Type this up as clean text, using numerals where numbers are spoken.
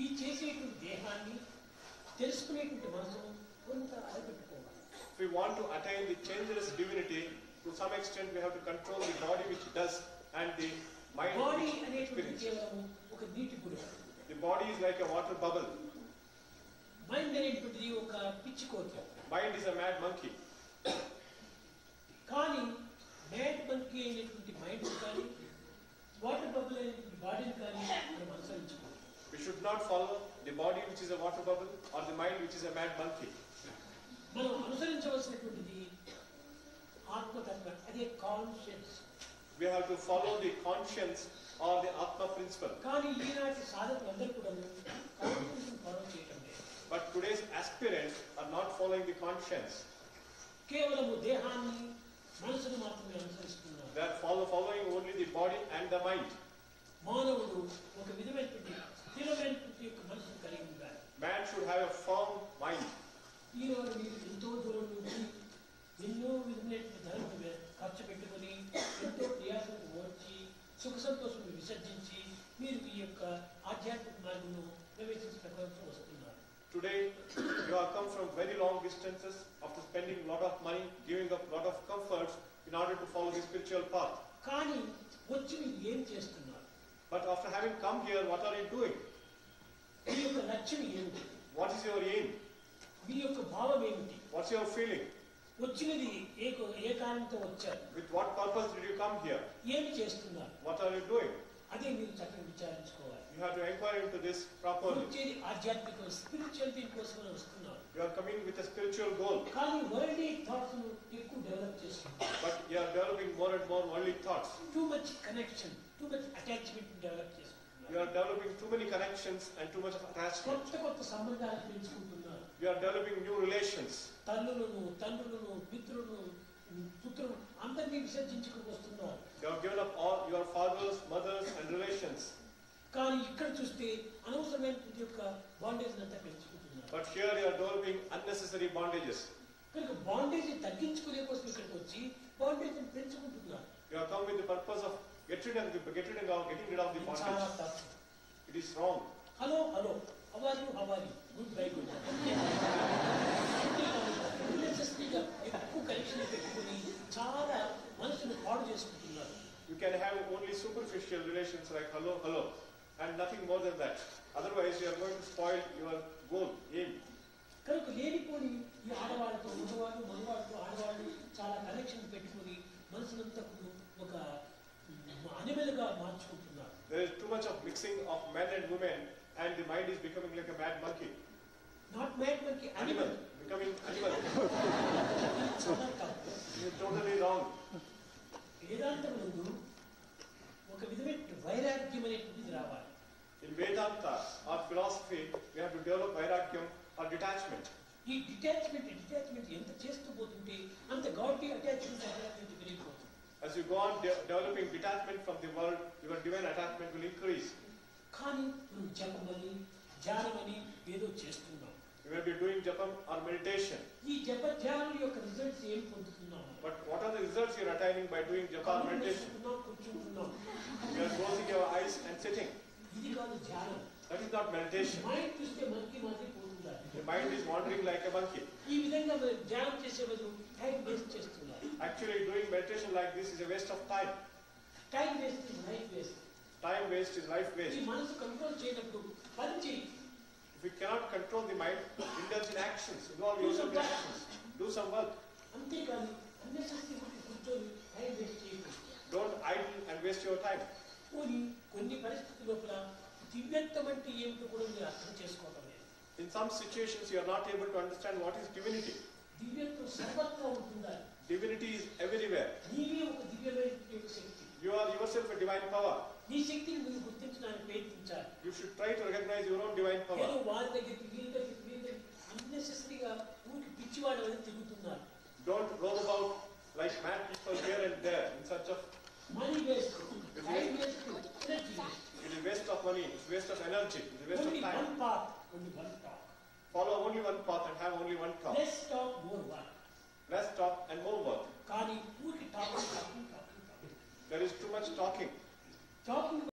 ఈ చేసేటువంటి దేహాన్ని తెలుసుకునేటువంటి మనసును కొంత అరపెట్టుకోవాలి. If we want to attain the changeless divinity, to some extent we have to control the body which does and the mind body which అనేటువంటి experiences. కేవలం ఒక నీటి గుడి. The body is like a water bubble. Mind అనేటువంటిది ఒక పిచ్చి కోరిక. Mind is a mad monkey. కానీ మ్యాడ్ మంకీ అయినటువంటి మైండ్ కానీ వాటర్ బబుల్ అయినటువంటి బాడీని కానీ మనం అనుసరించుకోవాలి. We should not follow the body which is a water bubble or the mind which is a mad monkey. మనం అనుసరించవలసినటువంటిది ఆత్మతత్వ, అదే conscience. We have to follow the conscience or the Atma principle. కానీ ఈనాటి సాధకులందరూ కూడా conscience follow చేయటం లేదు. But today's aspirants are not following the conscience. కేవలము దేహాన్ని మనసును మాత్రమే అనుసరిస్తున్నారు. They are following only the body and the mind. మానవుడు ఒక విధమైనటువంటి స్థిరమైనటువంటి యొక్క మనసును కలిగి ఉండాలి. Man should have a firm mind. ఈరోజు మీరు ఎంతో దూరం నుంచి ఎన్నో విధమైనటువంటి ధర్మం ఖర్చు పెట్టుకుని ఎంతో ప్రయాసం ఓర్చి సుఖ సంతోషం విసర్జించి మీరు ఈ యొక్క ఆధ్యాత్మిక మార్గంలో ప్రవేశించడానికి వస్తున్నారు. Today you have come from very long distances after spending a lot of money, giving up a lot of comforts in order to follow the spiritual path. కానీ వచ్చి మీరు ఏం చేస్తున్నారు? But after having come here, what are you doing? మీ యొక్క లక్ష్యం ఏమిటి? What is your aim? మీ యొక్క భావం ఏమిటి? What's your feeling? వచ్చినది ఏ కారణంతో వచ్చారు? With what purpose did you come here? ఏమి చేస్తున్నారు? What are you doing? అదే మీరు చక్కగా విచారించుకోవాలి. You have to inquire into this properly. వచ్చేది ఆధ్యాత్మిక స్పిరిచువాలిటీ కోసమే వస్తున్నారు. You are coming with a spiritual goal. కానీ వరల్డ్లీ థాట్స్ ఎక్కువ డెవలప్ చేస్తున్నారు. But you are developing more and more worldly thoughts. Too much connection, too much attachment develop చేస్తున్నారు. You are developing too many connections and too much of attachment. కొత్త సంబంధాలు పెంచుకుంటున్నారు. You are developing new relations. తల్లులను, తండ్రులను, మిత్రులను, పుత్రులను అందరినీ విసర్జించుకుని వస్తున్నారు. You have given up all your fathers, mothers and relations. కానీ ఇక్కడ చూస్తే అనవసరమైన యొక్క బాండేజ్ అంతా పెంచుకుంటున్నారు. But here you are developing unnecessary bondages. కనుక బాండేజ్ తగ్గించుకునే కోసం ఇక్కడికి వచ్చి బాండేజ్ పెంచుకుంటున్నారు. You have come with the purpose of getting rid of the చాలా bondage. తప్పు. It is wrong. హలో హవారి గుడ్ బై గుడ్ ఎక్కువ కనెక్షన్ పెట్టుకుని చాలా మనసును పాడు చేసుకుంటున్నారు. You can have only superficial relations like hello and nothing more than that. Otherwise you are going to spoil your goal, aim. కనుక లేనిపోని ఈ ఆడవాళ్ళతో మగవాళ్ళతో ఆడవాళ్ళు చాలా కనెక్షన్ పెట్టుకుని మనసునంతా ఒక అనిమల్గా మార్చుకుంటున్నారు. There is too much of mixing of men and women and the mind is becoming like a mad monkey. Not mad monkey, animal. Becoming animal. చాలా తప్పు. It is totally wrong. వేదాంతం ముందు ఒక విధమైన వైరాగ్యం అనేటువంటిది రావాలి. In Vedanta or philosophy, we have to develop vairagyam or detachment. ఈ detachment ఎంత చేస్తూ పోతుంటే అంత గాడ్లీ అటాచ్మెంట్ పెరిగిపోతుంది. As you go on developing detachment from the world, your divine attachment will increase. కానీ మనం జపమని ధ్యానమని ఏదో చేస్తున్నాం. You will be doing japam or meditation. ఈ జప ధ్యానం యొక్క రిజల్ట్స్ ఏం పొందుతున్నాం? But what are the results you are attaining by doing japa or meditation? కూర్చుంటున్నాం. You are closing your eyes and sitting. ఇది కాదు ధ్యానం. That is not meditation. Mind చూస్తే మనకి మాత్రం పోతుందా? The mind is wandering like a monkey. ఈ విధంగా ధ్యానం చేసే బదులు టైం వేస్ట్ చేస్తున్నారు. Actually, doing meditation like this is a waste of time. Time waste is life waste. Time waste is life ఈ waste. మనసు కంట్రోల్ చేయనప్పుడు పని చేయి. If we cannot control the mind, indulge in actions, involve yourself in actions, do some work. అంతేకాదు unnecessary కూర్చొని time waste చేయకూడదు. Don't idle and waste your time. కొన్ని పరిస్థితుల లోపల దివ్యత్వం అంటే ఏమిటో కూడా మీరు అర్థం చేసుకోవడం లేదు. In some situations, you are not able to understand what is divinity. దివ్యత్వం సర్వత్రా ఉంటుందా? Divinity is everywhere. నీవే ఒక దివ్యమైన శక్తి. You are yourself a divine power. నీ శక్తిని మీరు గుర్తించడానికి ప్రయత్నించాలి. You should try to recognize your own divine ఏదో power. వారి దగ్గరికి వీరి దగ్గరికి అన్నెసెసరీగా ఊరికి పిచ్చివాడు అని తిరుగుతున్నారు. Don't roam about like mad people here and there in search of. Money waste, time waste, energy waste. It is waste of money, it's waste of energy, it is waste Only of time. one path, only one talk. Follow only one path and have only one talk. Less talk, more work. Less talk and more work. కానీ ఊరికి talking. There is too much talking. Talking